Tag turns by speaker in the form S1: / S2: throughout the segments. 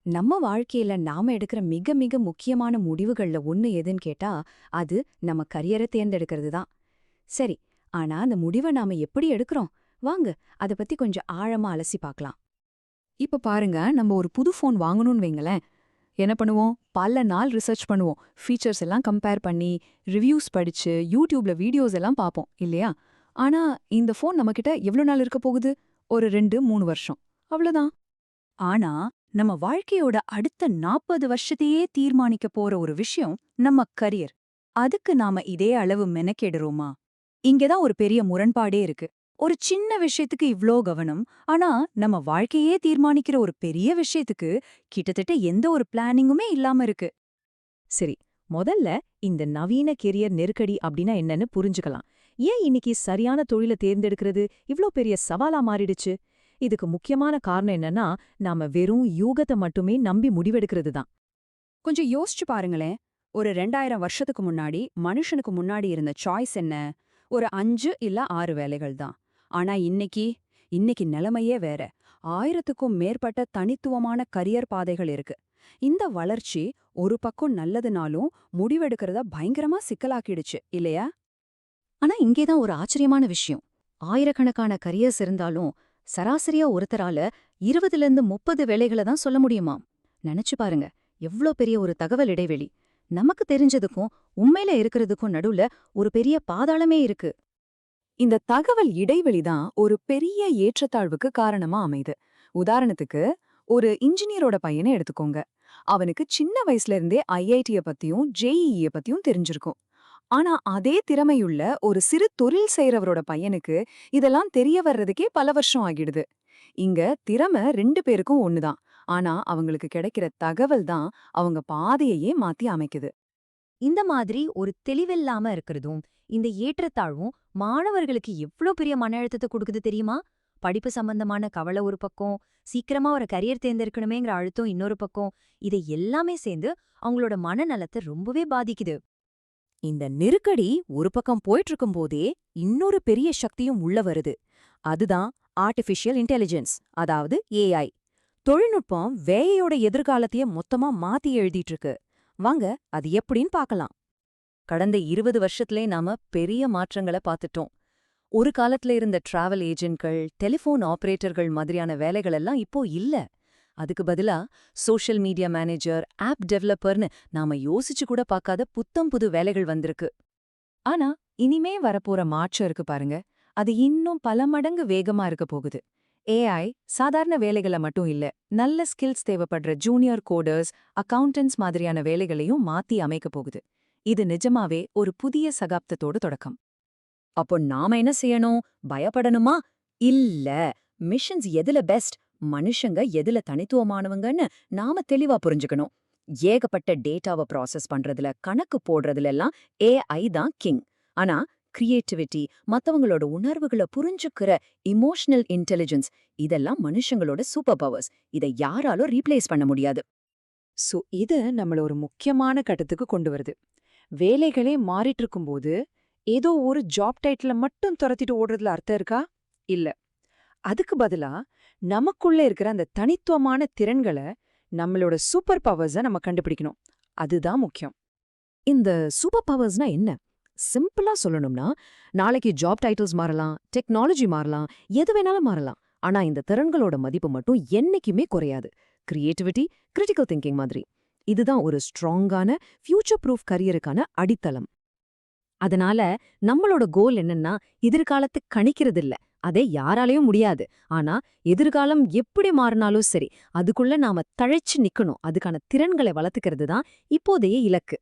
S1: நம்ம வாழ்க்கையில நாம எடுக்கிற மிக மிக முக்கியமான முடிவுகள்ல ஒண்ணு எதுன்னு கேட்டா, அது நம்ம கரியரை தேர்ந்தெடுக்கிறது தான். சரி, ஆனா அந்த முடிவை நாம எப்படி எடுக்கிறோம்? வாங்க, அத பத்தி கொஞ்சம் ஆழமா அலசி பார்க்கலாம்.
S2: இப்ப பாருங்க, நம்ம ஒரு புது ஃபோன் வாங்கணும்னு வைங்களேன். என்ன பண்ணுவோம்? பல நாள் ரிசர்ச் பண்ணுவோம். ஃபீச்சர்ஸ் எல்லாம் கம்பேர் பண்ணி, ரிவ்யூஸ் படிச்சு, யூடியூப்ல வீடியோஸ் எல்லாம் பார்ப்போம், இல்லையா? ஆனா, இந்த ஃபோன் நம்மகிட்ட எவ்ளோ நாள் இருக்க போகுது? ஒரு 2, 3 வருஷம். அவ்வளோதான்.
S3: ஆனா நம்ம வாழ்க்கையோட அடுத்த 40 வருஷத்தையே தீர்மானிக்க போற ஒரு விஷயம் நம்ம கரியர். அதுக்கு நாம இதே அளவு மெனக்கெடுறோமா? இங்கதான் ஒரு பெரிய முரண்பாடே இருக்கு. ஒரு சின்ன விஷயத்துக்கு இவ்ளோ கவனம், ஆனா நம்ம வாழ்க்கையே தீர்மானிக்கிற ஒரு பெரிய விஷயத்துக்கு கிட்டத்தட்ட எந்த ஒரு பிளானிங்குமே இல்லாம இருக்கு.
S4: சரி, முதல்ல இந்த நவீன கெரியர் நெருக்கடி அப்படின்னா என்னன்னு புரிஞ்சுக்கலாம். ஏன் இன்னைக்கு சரியான தொழிலை தேர்ந்தெடுக்கிறது இவ்ளோ பெரிய சவாலா மாறிடுச்சு? இதுக்கு முக்கியமான காரணம் என்னன்னா, நாம வெறும் யூகத்தை மட்டுமே நம்பி முடிவெடுக்கிறது தான்.
S1: கொஞ்சம் யோசிச்சு பாருங்களேன். ஒரு 2000 வருஷத்துக்கு முன்னாடி மனுஷனுக்கு முன்னாடி இருந்த சாய்ஸ் என்ன? ஒரு 5 இல்ல 6 வேலைகள் தான். ஆனா இன்னைக்கு நிலைமையே வேற. 1000க்கும் மேற்பட்ட தனித்துவமான கரியர் பாதைகள் இருக்கு. இந்த வளர்ச்சி ஒரு பக்கம் நல்லதுனாலும் முடிவெடுக்கிறத பயங்கரமா சிக்கலாக்கிடுச்சு, இல்லையா?
S3: ஆனா இங்கேதான் ஒரு ஆச்சரியமான விஷயம். ஆயிரக்கணக்கான கரியர்ஸ் இருந்தாலும் சராசரியா ஒருத்தரால 20ல இருந்து 30 வேலைகளை தான் சொல்ல முடியுமாம். நினைச்சு பாருங்க, எவ்ளோ பெரிய ஒரு தகவல் இடைவெளி. நமக்கு தெரிஞ்சதுக்கும் உண்மையில இருக்கிறதுக்கும் நடுவுல ஒரு பெரிய பாதாளமே இருக்கு.
S2: இந்த தகவல் இடைவெளி தான் ஒரு பெரிய ஏற்றத்தாழ்வுக்கு காரணமா அமைது. உதாரணத்துக்கு, ஒரு இன்ஜினியரோட பையனை எடுத்துக்கோங்க. அவனுக்கு சின்ன வயசுல இருந்தே ஐஐடிய பத்தியும் ஜேஇஇ பத்தியும் தெரிஞ்சிருக்கும். ஆனா அதே திறமையுள்ள ஒரு சிறு தொழில் செய்றவரோட பையனுக்கு இதெல்லாம் தெரிய வர்றதுக்கே பல வருஷம் ஆகிடுது. இங்க திறமை 2 பேருக்கும் ஒண்ணுதான். ஆனா அவங்களுக்கு கிடைக்கிற தகவல் தான் அவங்க பாதையையே மாத்தி அமைக்குது.
S3: இந்த மாதிரி ஒரு தெளிவில்லாம இருக்கிறதும், இந்த ஏற்றத்தாழ்வும் மாணவர்களுக்கு எவ்ளோ பெரிய மன அழுத்தத்தை கொடுக்குது தெரியுமா? படிப்பு சம்பந்தமான கவலை ஒரு பக்கம், சீக்கிரமா ஒரு கரியர் தேர்ந்தெடுக்கணுமேங்கிற அழுத்தம் இன்னொரு பக்கம், இதை எல்லாமே சேர்ந்து அவங்களோட மனநலத்தை ரொம்பவே பாதிக்குது.
S4: இந்த நெருக்கடி ஒரு பக்கம் போயிட்டு இருக்கும்போதே இன்னொரு பெரிய சக்தியும் உள்ள வருது. அதுதான் ஆர்டிஃபிஷியல் இன்டெலிஜென்ஸ், அதாவது ஏஐ. தொழில்நுட்பம் வேலையோட எதிர்காலத்தையே மொத்தமா மாத்தி எழுதிட்டு இருக்கு. வாங்க, அது எப்படின்னு பார்க்கலாம். கடந்த 20 வருஷத்திலே நாம பெரிய மாற்றங்களை பார்த்துட்டோம். ஒரு காலத்துல இருந்த டிராவல் ஏஜென்ட்கள், டெலிஃபோன் ஆபரேட்டர்கள் மாதிரியான வேலைகள் எல்லாம் இப்போ இல்ல. அதுக்கு பதிலா சோஷியல் மீடியா மேனேஜர், ஆப் டெவலப்பர்னு நாம யோசிச்சு கூட பார்க்காத புத்தம் புது வேலைகள் வந்திருக்கு. ஆனா இனிமே வரப்போற மாற்றம் இருக்கு பாருங்க, அது இன்னும் பல மடங்கு வேகமா இருக்க போகுது. ஏஐ சாதாரண வேலைகளை மட்டும் இல்ல, நல்ல ஸ்கில்ஸ் தேவைப்படுற ஜூனியர் கோடர்ஸ், அக்கவுண்டன்ட்ஸ் மாதிரியான வேலைகளையும் மாத்தி அமைக்க போகுது. இது நிஜமாவே ஒரு புதிய சகாப்தத்தோட தொடக்கம். அப்போ நாம என்ன செய்யணும்? பயப்படணுமா? இல்ல. மிஷன்ஸ் எதுல பெஸ்ட், மனுஷங்க எதுல தனித்துவமானவங்கன்னு நாம தெளிவா புரிஞ்சுக்கணும். ஏகப்பட்ட டேட்டாவை ப்ராசஸ் பண்றதுல, கணக்கு போடுறதுல எல்லாம் ஏஐ தான் கிங். ஆனா கிரியேட்டிவிட்டி, மத்தவங்களோட உணர்வுகளை புரிஞ்சுக்கிற இமோஷனல் இன்டெலிஜென்ஸ், இதெல்லாம் மனுஷங்களோட சூப்பர் பவர்ஸ். இதை யாராலும் ரீப்ளேஸ் பண்ண முடியாது.
S2: சோ இது நம்மள ஒரு முக்கியமான கட்டத்துக்கு கொண்டு வருது. வேலைகளே மாறிட்டு இருக்கும்போது ஏதோ ஒரு ஜாப் டைட்டில மட்டும் துரத்திட்டு ஓடுறதுல அர்த்தம் இருக்கா? இல்ல. அதுக்கு பதிலா நமக்குள்ள இருக்கிற அந்த தனித்துவமான திறன்களை, நம்மளோட சூப்பர் பவர்ஸ நம்ம கண்டுபிடிக்கணும். அதுதான் முக்கியம்.
S4: இந்த சூப்பர் பவர்ஸ்னா என்ன? சிம்பிளா சொல்லணும்னா, நாளைக்கு ஜாப் டைட்டில்ஸ் மாறலாம், டெக்னாலஜி மாறலாம், எது வேணாலும் மாறலாம். ஆனா இந்த திறன்களோட மதிப்பு மட்டும் என்னைக்குமே குறையாது. கிரியேட்டிவிட்டி, கிரிட்டிக்கல் திங்கிங் மாதிரி. இதுதான் ஒரு ஸ்ட்ராங்கான, ஃபியூச்சர் ப்ரூஃப் கரியருக்கான அடித்தளம். அதனால நம்மளோட கோல் என்னன்னா, எதிர்காலத்தை கணிக்கிறது இல்ல. அதே யாராலையும் முடியாது. ஆனா எதிர்காலம் எப்படி மாறினாலும் சரி, அதுக்குள்ள நாம தழைச்சு நிக்கணும். அதுக்கான திறன்களை வளர்த்துக்கிறது தான் இப்போதைய இலக்கு.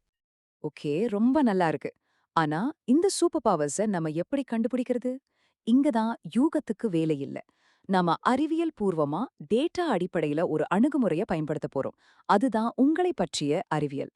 S2: ஓகே, ரொம்ப நல்லா இருக்கு. ஆனா இந்த சூப்பர் பவர்ஸ நம்ம எப்படி கண்டுபிடிக்கிறது? இங்கதான் யூகத்துக்கு வேலை இல்ல. நாம அறிவியல் பூர்வமா டேட்டா அடிப்படையில ஒரு அணுகுமுறைய பயன்படுத்த போறோம். அதுதான் உங்களை பற்றிய அறிவியல்.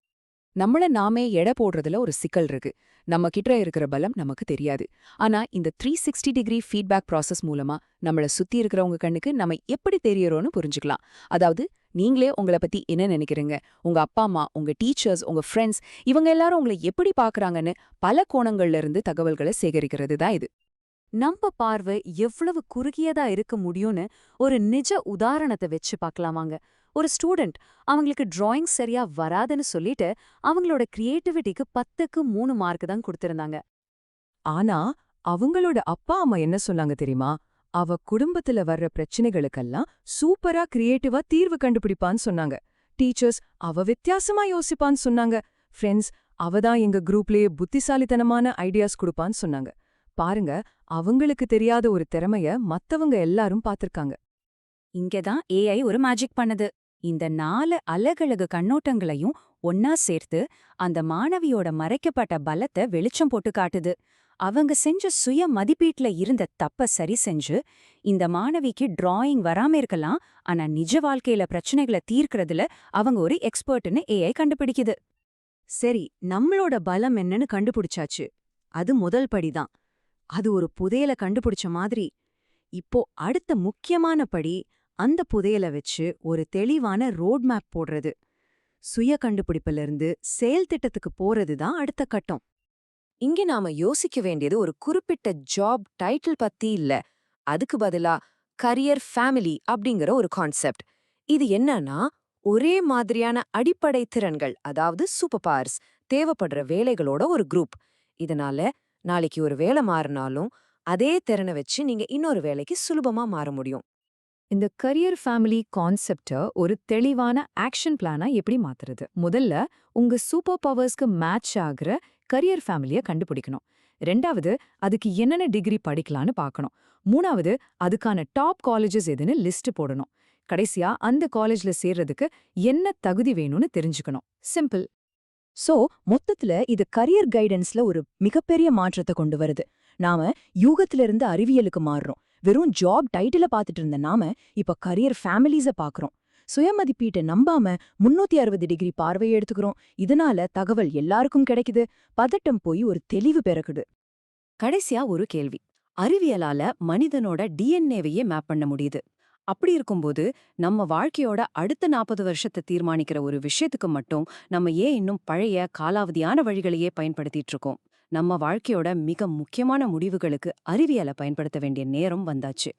S2: நம்மள நாமே எடை போடுறதுல ஒரு சிக்கல் இருக்கு. நம்ம கிட்ட இருக்கிற பலம் நமக்கு தெரியாது. ஆனா இந்த 360 டிகிரி ஃபீட்பேக் ப்ராசஸ் மூலமா நம்மள சுத்தி இருக்கிறவங்க கண்ணுக்கு நம்ம எப்படி தெரியறோம்னு புரிஞ்சுக்கலாம். அதாவது நீங்களே உங்கள பத்தி என்ன நினைக்கிறீங்க, உங்க அப்பா அம்மா, உங்க டீச்சர்ஸ், உங்க ஃப்ரெண்ட்ஸ், இவங்க எல்லாரும் உங்களை எப்படி பார்க்கறாங்கன்னு பல கோணங்கள்ல இருந்து தகவல்களை சேகரிக்கிறது தான் இது.
S3: நம்ம பார்வை எவ்வளவு குறுகியதா இருக்க முடியும்னு ஒரு நிஜ உதாரணத்தை வச்சு பார்க்கலாமாங்க.
S2: ஒரு ஸ்டூடெண்ட் அவங்களுக்கு டிராயிங் சரியா வராதுன்னு சொல்லிட்டு அவங்களோட கிரியேட்டிவிட்டிக்கு 10க்கு 3 மார்க் தான் கொடுத்திருந்தாங்க.
S5: ஆனா அவங்களோட அப்பா அம்மா என்ன சொன்னாங்க தெரியுமா? அவ குடும்பத்துல வர்ற பிரச்சனைகளுக்கெல்லாம் சூப்பரா கிரியேட்டிவா தீர்வு கண்டுபிடிப்பான்னு சொன்னாங்க. டீச்சர்ஸ் அவ வித்தியாசமா யோசிப்பான்னு சொன்னாங்க. ஃப்ரெண்ட்ஸ் அவதான் எங்க குரூப்லயே புத்திசாலித்தனமான ஐடியாஸ் கொடுப்பான்னு சொன்னாங்க. பாருங்க, அவங்களுக்கு தெரியாத ஒரு திறமைய மத்தவங்க எல்லாரும் பாத்திருக்காங்க.
S3: இங்கதான் ஏஐ ஒரு மேஜிக் பண்ணுது. இந்த 4 அலகழகு கண்ணோட்டங்களையும் ஒன்னா சேர்த்து அந்த மாணவியோட மறைக்கப்பட்ட பலத்தை வெளிச்சம் போட்டு காட்டுது. அவங்க செஞ்ச சுய மதிப்பீட்ல இருந்த தப்ப சரி செஞ்சு, இந்த மாணவிக்கு டிராயிங் வராம இருக்கலாம், ஆனா நிஜ வாழ்க்கையில பிரச்சனைகளை தீர்க்கறதுல அவங்க ஒரு எக்ஸ்பர்ட்னு ஏஐ கண்டுபிடிக்குது.
S4: சரி, நம்மளோட பலம் என்னன்னு கண்டுபிடிச்சாச்சு. அது முதல் படிதான். அது ஒரு புதையல கண்டுபிடிச்ச மாதிரி. இப்போ அடுத்த முக்கியமான படி, அந்த புதையல வச்சு ஒரு தெளிவான ரோட் மேப் போடுறது. சுய கண்டுபிடிப்பிலிருந்து செயல் திட்டத்துக்கு போறது தான் அடுத்த கட்டம்.
S2: இங்க நாம யோசிக்க வேண்டியது ஒரு குறிப்பிட்ட ஜாப் டைட்டில் பத்தி இல்ல. அதுக்கு பதிலா கரியர் ஃபேமிலி அப்படிங்கிற ஒரு கான்செப்ட். இது என்னன்னா, ஒரே மாதிரியான அடிப்படை திறன்கள், அதாவது சூப்பர் பவர்ஸ் தேவைப்படுற வேலைகளோட ஒரு குரூப். இதனால நாளைக்கு ஒரு வேலை மாறினாலும் அதே திறனை வச்சு நீங்க இன்னொரு வேலைக்கு சுலபமா மாற முடியும். இந்த கரியர் ஃபேமிலி கான்செப்ட ஒரு தெளிவான ஆக்ஷன் பிளானா எப்படி மாத்துறது? முதல்ல உங்க சூப்பர் பவர்ஸ்க்கு மேட்ச் ஆகுற கரியர் ஃபேமிலிய கண்டுபிடிக்கணும். 2வது, அதுக்கு என்னென்ன டிகிரி படிக்கலான்னு பார்க்கணும். 3வது, அதுக்கான டாப் காலேஜஸ் எதுன்னு லிஸ்ட் போடணும். கடைசியா அந்த காலேஜ்ல சேர்றதுக்கு என்ன தகுதி வேணும்னு தெரிஞ்சுக்கணும். சிம்பிள்.
S3: சோ மொத்தத்துல இது கரியர் கைடன்ஸ்ல ஒரு மிகப்பெரிய மாற்றத்தை கொண்டு வருது. நாம யூகத்திலிருந்து அறிவியலுக்கு மாறுறோம். வெறும் ஜாப் டைட்டில பாத்துட்டு இருந்த நாம இப்ப கரியர் ஃபேமிலிஸ பாக்குறோம். சுயமதிப்பீட்டை நம்பாம 360 டிகிரி பார்வையை எடுத்துக்கிறோம். இதனால தகவல் எல்லாருக்கும் கிடைக்குது. பதட்டம் போய் ஒரு தெளிவு பிறக்குது.
S1: கடைசியா ஒரு கேள்வி. அறிவியலால மனிதனோட டிஎன்ஏவையே மேப் பண்ண முடியுது. அப்படி இருக்கும்போது நம்ம வாழ்க்கையோட அடுத்த 40 வருஷத்தை தீர்மானிக்கிற ஒரு விஷயத்துக்கு மட்டும் நம்ம ஏன் இன்னும் பழைய காலாவதியான வழிகளையே பயன்படுத்திட்டு இருக்கோம்? நம்ம வாழ்க்கையோட மிக முக்கியமான முடிவுகளுக்கு அறிவியலை பயன்படுத்த வேண்டிய நேரம் வந்தாச்சு.